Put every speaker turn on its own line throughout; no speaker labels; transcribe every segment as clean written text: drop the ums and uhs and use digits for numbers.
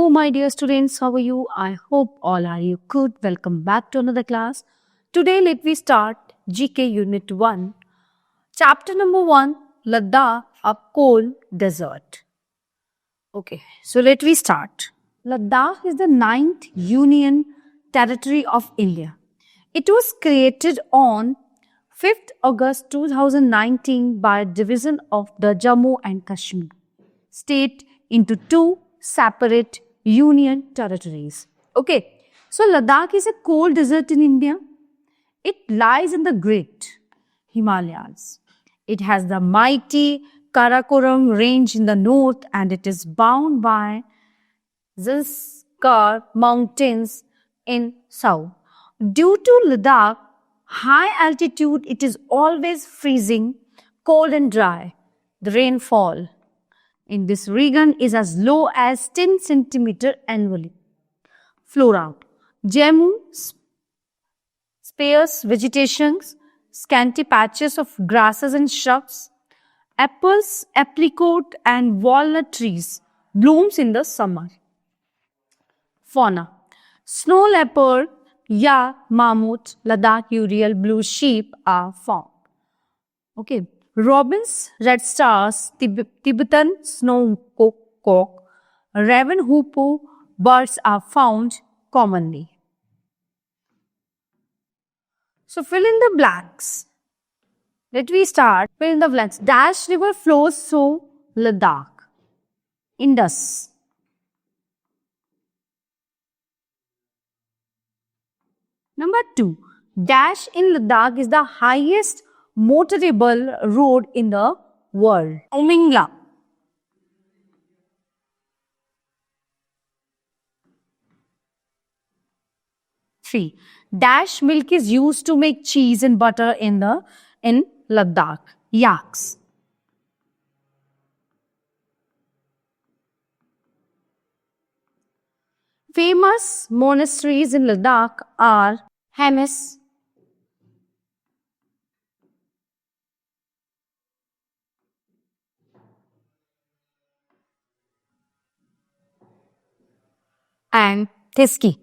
Hello, my dear students. How are you? I hope all are you good. Welcome back to another class. Today, let me start GK Unit 1. Chapter number 1, Ladakh, a cold desert. Okay, so let me start. Ladakh is the 9th Union Territory of India. It was created on 5th August 2019 by a division of the Jammu and Kashmir state into two separate union territories. Okay, so Ladakh is a cold desert in India. It lies in the great Himalayas. It has the mighty Karakoram range in the north and it is bound by Zanskar mountains in south. Due to Ladakh high altitude, it is always freezing, cold and dry. The rainfall in this region is as low as 10 centimeter annually. Flora. Jammu sparse vegetation, scanty patches of grasses and shrubs. Apples, apricot and walnut trees blooms in the summer. Fauna. Snow leopard, yak, mammoth, Ladakh ural blue sheep are found. Okay. Robins, red stars, Tibetan snow cock, raven hoopoe birds are found commonly. So fill in the blanks. Let me start. Fill in the blanks. Dash river flows through Ladakh. Indus. Number 2. Dash in Ladakh is the highest motorable road in the world. Omingla. Three. Dash milk is used to make cheese and butter in Ladakh. Yaks. Famous monasteries in Ladakh are Hemis, and Teski.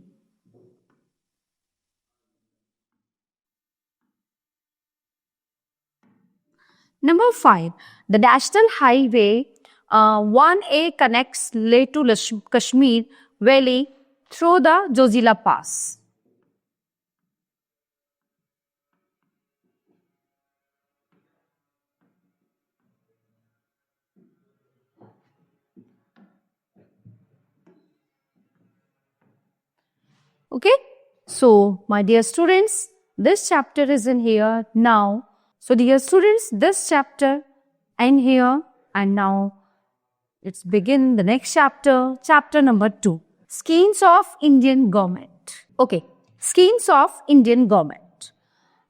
Number 5. The National Highway 1A connects Leh to Kashmir Valley through the Jojila Pass. Okay, so my dear students, this chapter is in here now. So dear students, this chapter in here and now let's begin the next chapter, chapter number 2. Schemes of Indian government. Okay, schemes of Indian government.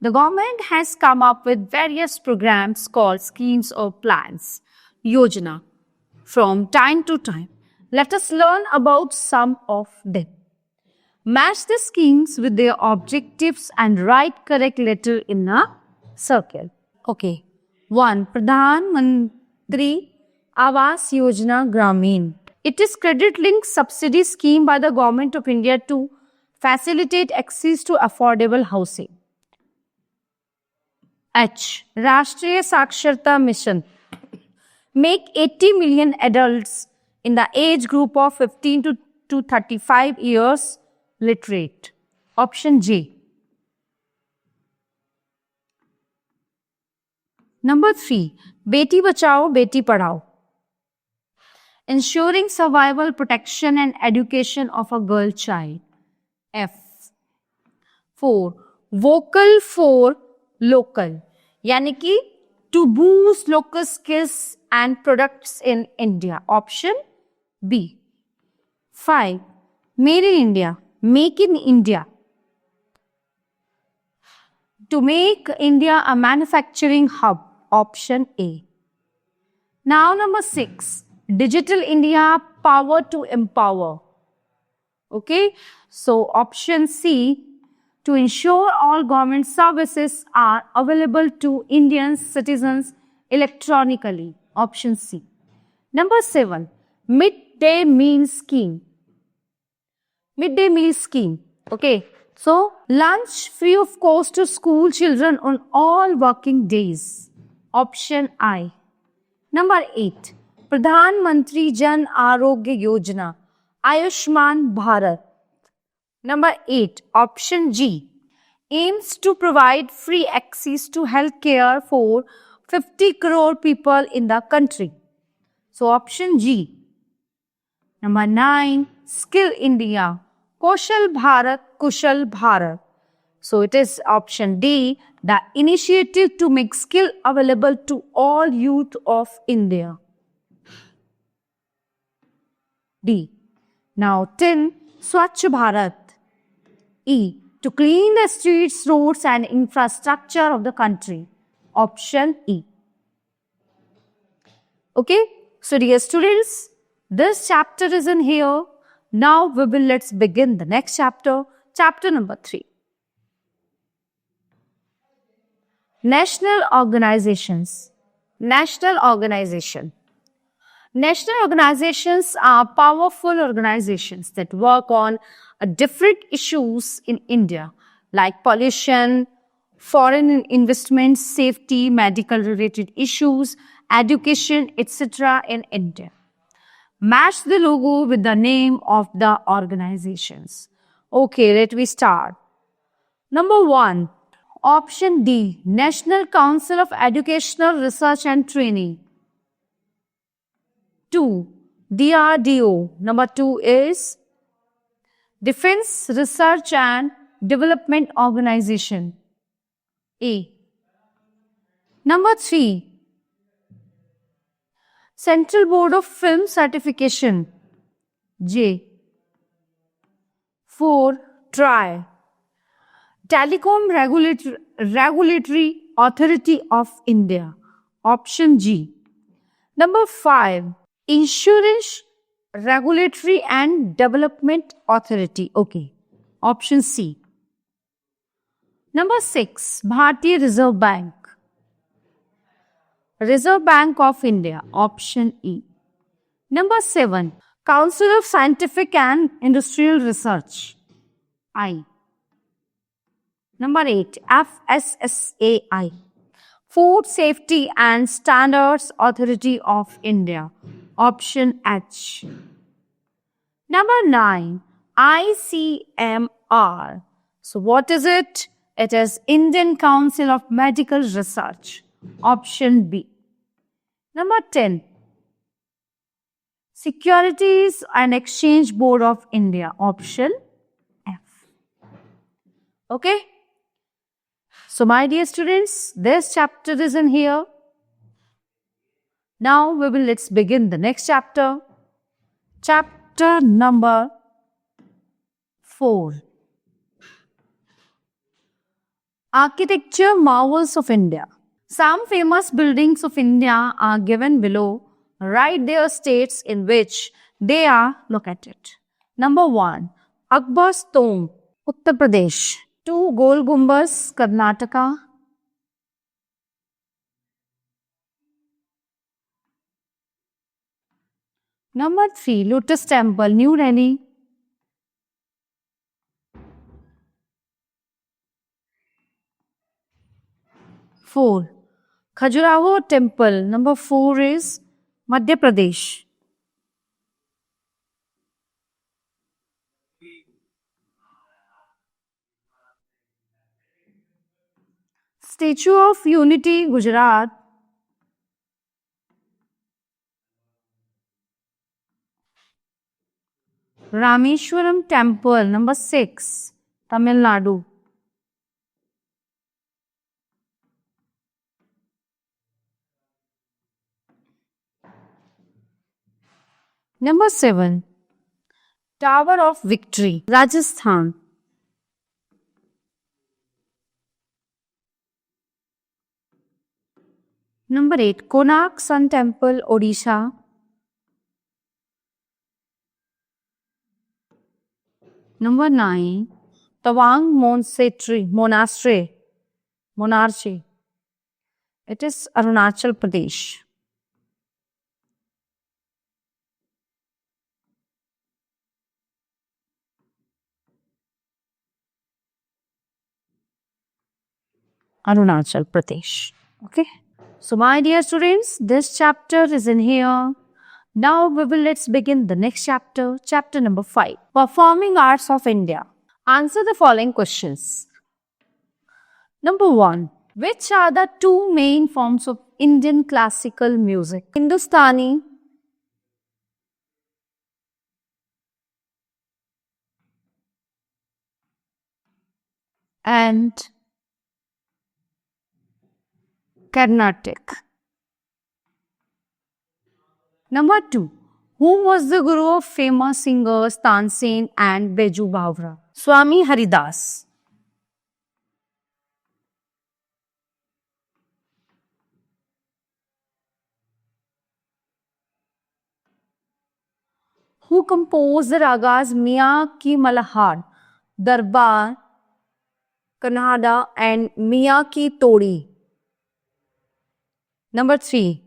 The government has come up with various programs called schemes or plans, Yojana, from time to time. Let us learn about some of them. Match the schemes with their objectives and write correct letter in a circle. Okay. 1. Pradhan Mantri Awas Yojana Gramin. It is credit-linked subsidy scheme by the Government of India to facilitate access to affordable housing. H. Rashtriya Saksharta Mission. Make 80 million adults in the age group of 15 to 35 years literate. Option J. Number 3. Beti Bachao, Beti Padhao. Ensuring survival, protection and education of a girl child. F. 4. Vocal for local. Yani ki to boost local skills and products in India. Option B. 5. Made in India. Make in India. To make India a manufacturing hub. Option A. Now number 6. Digital India, power to empower. Okay. So option C. To ensure all government services are available to Indian citizens electronically. Option C. Number 7. Midday meal scheme. midday meal scheme. Okay. So, lunch free of cost to school children on all working days. Option I. Number 8. Pradhan Mantri Jan Arogya Yojana. Ayushman Bharat. Number 8. Option G. Aims to provide free access to health care for 50 crore people in the country. So, option G. Number 9. Skill India. Kaushal Bharat, Kushal Bharat. So, it is option D. The initiative to make skill available to all youth of India. D. Now 10. Swachh Bharat. E. To clean the streets, roads and infrastructure of the country. Option E. Okay. So dear students, this chapter is in here. Now let's begin the next chapter. Chapter number 3. National organizations. National organization. National organizations are powerful organizations that work on different issues in India like pollution, foreign investments, safety, medical related issues, education, etc. in India. Match the logo with the name of the organizations. Okay, let me start. Number 1, option D, National Council of Educational Research and Training. 2, DRDO. Number 2 is Defense Research and Development Organization. A. Number 3, Central Board of Film Certification. J. 4, TRAI. Telecom Regulatory Authority of India. Option G. Number 5, Insurance Regulatory and Development Authority. Okay. Option C. Number 6, Bharatiya Reserve Bank. Reserve Bank of India. Option E. Number 7, Council of Scientific and Industrial Research. I. Number 8, FSSAI. Food Safety and Standards Authority of India. Option H. Number 9, ICMR. So what is it? It is Indian Council of Medical Research. Option B. Number 10, Securities and Exchange Board of India. Option F. Okay. So my dear students, this chapter is in here. Now let's begin the next chapter. Chapter number 4. Architecture Marvels of India. Some famous buildings of India are given below. Write their states in which they are located. Number 1, Akbar's Tomb, Uttar Pradesh. 2, Gol Gumbaz, Karnataka. Number 3, Lotus Temple, New Delhi. Four, Khajuraho Temple. Number 4 is Madhya Pradesh. Statue of Unity, Gujarat. Rameshwaram Temple. Number 6, Tamil Nadu. Number 7, Tower of Victory, Rajasthan. Number 8, Konark Sun Temple, Odisha. Number 9, Tawang Monastery. It is Arunachal Pradesh. Arunachal Pradesh. Okay. So my dear students, this chapter is in here. Now let's begin the next chapter, chapter number 5, Performing Arts of India. Answer the following questions. Number 1, which are the two main forms of Indian classical music? Hindustani and Carnatic. Number 2, who was the guru of famous singers Tansen and Beju Bhavra? Swami Haridas. Who composed the ragas Mia Ki Malahar, Darbar, Kanhada and Mia Ki Todi? Number 3,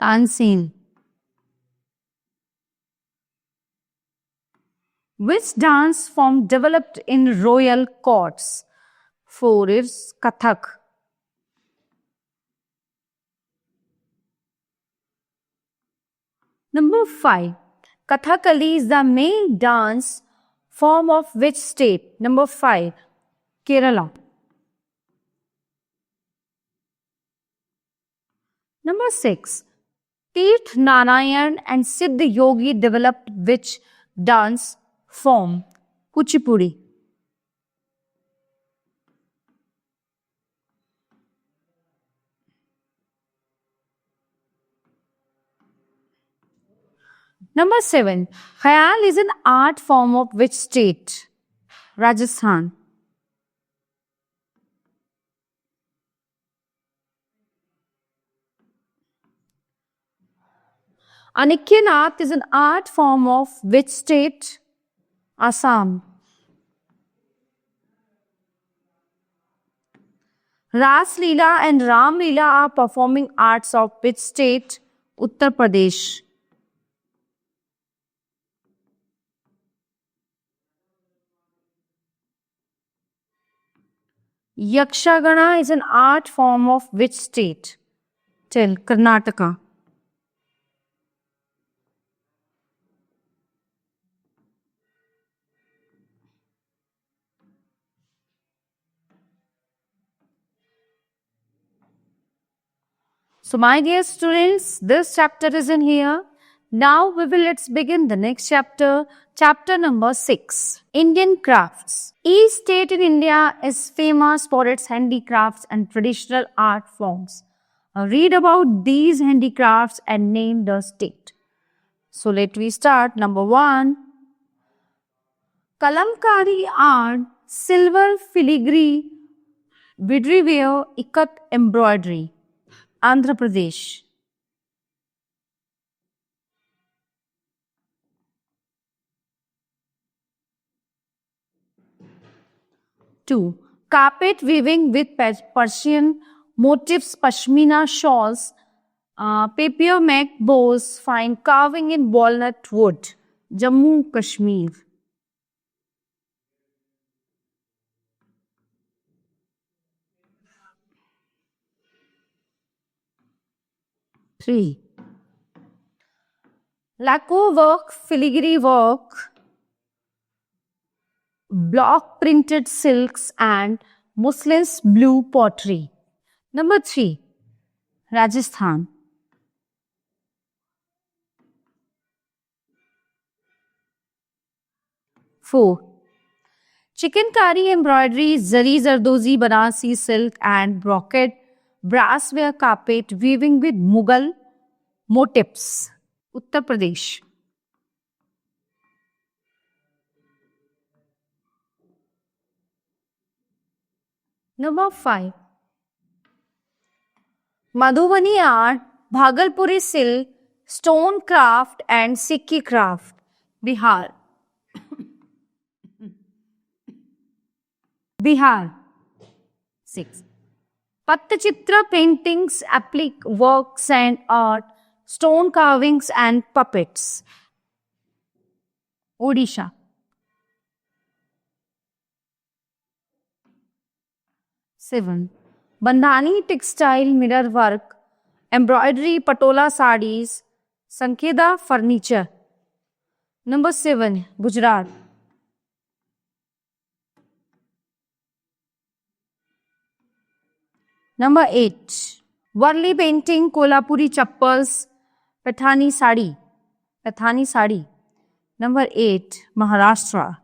Tansen. Which dance form developed in royal courts? 4 is Kathak. Number 5, Kathakali is the main dance form of which state? Number 5, Kerala. Number 6, Tirth Narayan and Siddh Yogi developed which dance form? Kuchipudi. Number 7, Khayal is an art form of which state? Rajasthan. Anikyanath is an art form of which state? Assam. Ras Leela and Ram Leela are performing arts of which state? Uttar Pradesh. Yakshagana is an art form of which state? Tell Karnataka. So my dear students, this chapter is in here. Now let's begin the next chapter, chapter number 6, Indian crafts. Each state in India is famous for its handicrafts and traditional art forms. Read about these handicrafts and name the state. So let me start. Number 1, Kalamkari art, silver filigree, vidriware, ikat embroidery, Andhra Pradesh. 2, carpet weaving with Persian motifs, pashmina shawls, papier mak bows, fine carving in walnut wood, Jammu, Kashmir. 3, lacquer work, filigree work, block printed silks and muslins, blue pottery. Number 3, Rajasthan. 4, chikankari embroidery, zari zardozi, Banarsi silk and brocade, brassware carpet weaving with Mughal motifs, Uttar Pradesh. Number 5, Madhubani art, Bhagalpuri silk, stone craft and Sikhi craft, Bihar. Bihar. 6, Pattachitra paintings, applique works and art, stone carvings and puppets, Odisha. 7. Bandhani textile mirror work, embroidery patola sarees, Sankeda furniture. Number 7. Gujarat. Number 8. Varli painting, Kolhapuri chappals, Pathani sari. Pathani sari. Number 8. Maharashtra.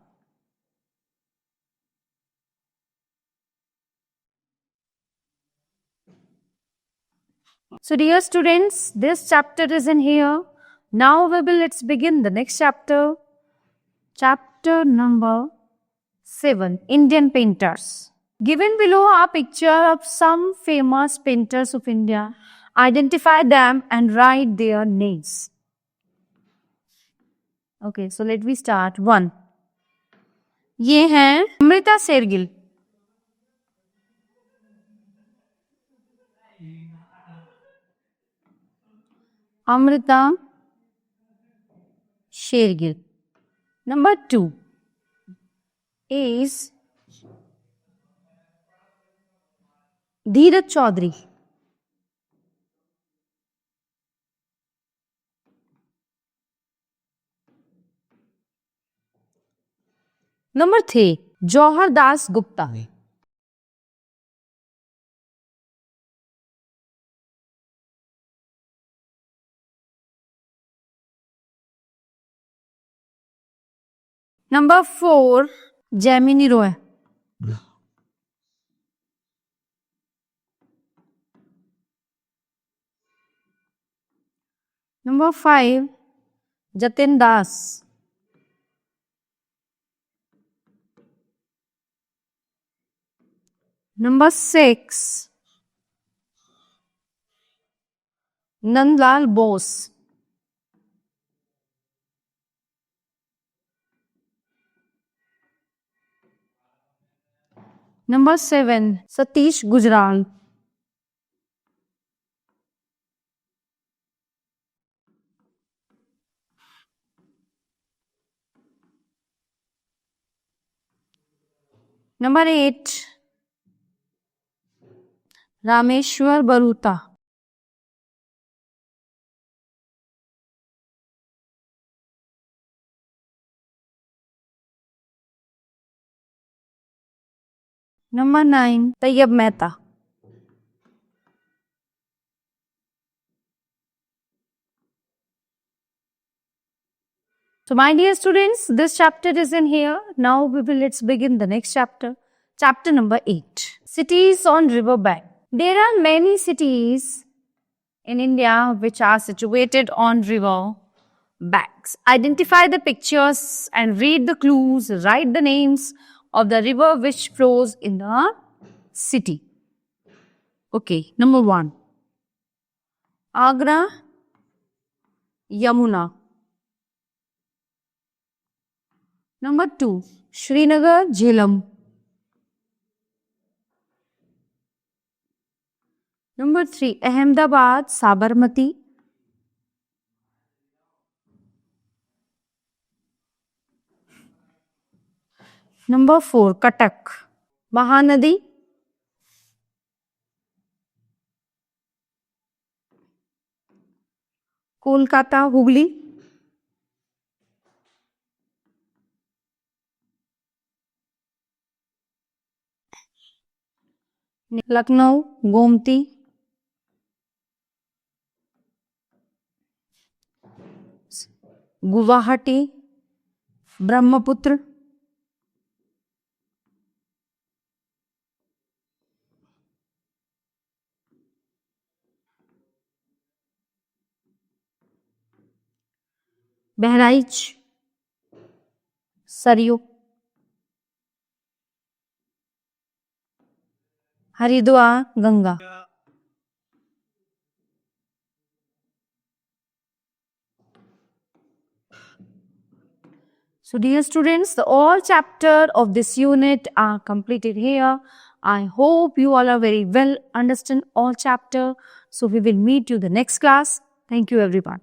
So dear students, this chapter is in here. Now let's begin the next chapter. Chapter number 7. Indian painters. Given below are picture of some famous painters of India. Identify them and write their names. Okay, so let me start. 1. ये हैं Amrita Shergill. Amrita Shergill. Number 2 is Dheeraj Chaudhary. Number 3, Jauhar Das Gupta. Number 4, Jaimini Roy. Number 5, Jatin Das. Number 6, Nandlal Bose. Number 7, Satish Gujral. Number 8, Rameshwar Baruta. Number 9, Tayyab Mehta. So my dear students, this chapter is in here. Now let's begin the next chapter. Chapter number 8. Cities on river bank. There are many cities in India which are situated on river banks. Identify the pictures and read the clues. Write the names of the river which flows in the city. Okay, number 1. Agra, Yamuna. Number 2, Srinagar, Jhelum. Number 3, Ahmedabad, Sabarmati. Number 4, Cuttack, Mahanadi. Kolkata, Hooghly. Lucknow, Gomti. Guwahati, Brahmaputra. Bahraich, Saryu. Haridwar, Ganga. So dear students, the all chapter of this unit are completed here. I hope you all are very well understand all chapter. So we will meet you the next class. Thank you everyone.